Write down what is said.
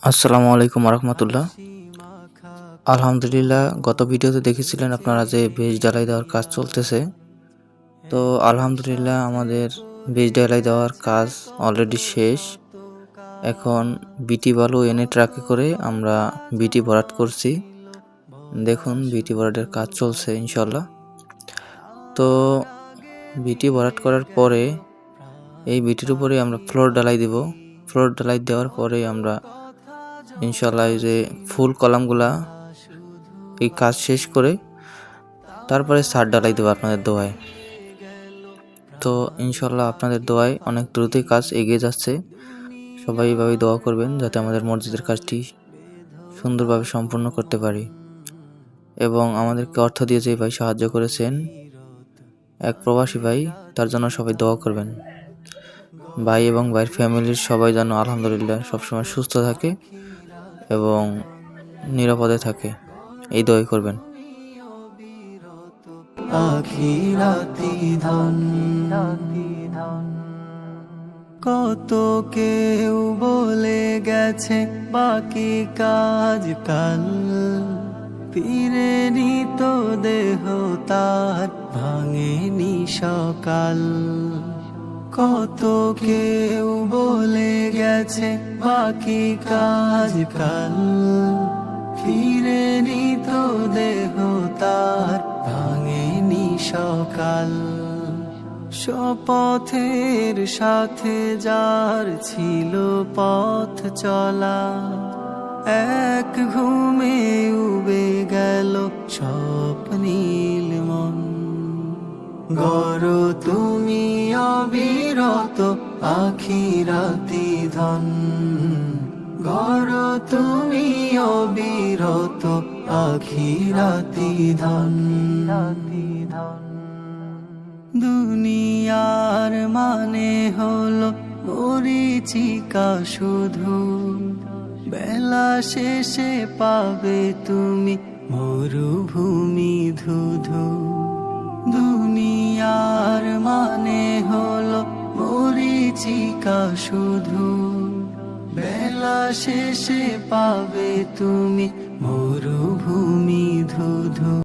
আসসালামু আলাইকুম রহমতুল্লাহ। আলহামদুলিল্লাহ, গত ভিডিওতে দেখেছিলেন আপনারা যে বীজ ঢালাই দেওয়ার কাজ চলতেছে। তো আলহামদুলিল্লাহ আমাদের বীজ ঢালাই দেওয়ার কাজ অলরেডি শেষ। এখন বিটি বালু এনে ট্রাকে করে আমরা বিটি ভরাট করছি। দেখুন বিটি ভরাটের কাজ চলছে ইনশাল্লাহ। তো বিটি ভরাট করার পরে এই বিটির উপরে আমরা ফ্লোর ঢালাই দিব। ফ্লোর ঢালাই দেওয়ার পরে আমরা ইনশাল্লাহ এই যে ফুল কলামগুলা এই কাজ শেষ করে তারপরে ছাদ ঢালাই দেবো আপনাদের দোয়ায়। তো ইনশাল্লাহ আপনাদের দোয়ায় অনেক দ্রুতই কাজ এগিয়ে যাচ্ছে। সবাই এইভাবে দোয়া করবেন যাতে আমাদের মসজিদের কাজটি সুন্দরভাবে সম্পূর্ণ করতে পারি। এবং আমাদেরকে অর্থ দিয়ে যে ভাই সাহায্য করেছেন, এক প্রবাসী ভাই, তার জন্য সবাই দোয়া করবেন। ভাই এবং ভাইয়ের ফ্যামিলির সবাই যেন আলহামদুলিল্লাহ সবসময় সুস্থ থাকে এবং নিরাপদে থাকে, এই দোয়াই করবেন। আখিরাতি ধন কত কেউ বলে গেছে বাকি কাজ কাল, ফিরে নিত দেহ তার ভাঙেনি সকাল। কত কেউ বলে গেছে বাকি কাজ কাল, ফিরে নিত দেহ তার ভাঙেনি সকাল। শপথের সাথে যার ছিল পথ চলা, এক ঘুমে উবে গেল স্বপ্নীল মন। গড়ো তুমি অবিরত আখিরাতি ধন, গড়ো তুমি অবিরত আখিরাতি ধন। দুনিয়ার মানে হলো মরিচিকা শুধু, বেলা শেষে পাবে তুমি মরুভূমি ধুধু। দুনিয়ার মানে হলো মরিচিকা শুধু, বেলা শেষে পাবে তুমি মরুভূমি ধুধু।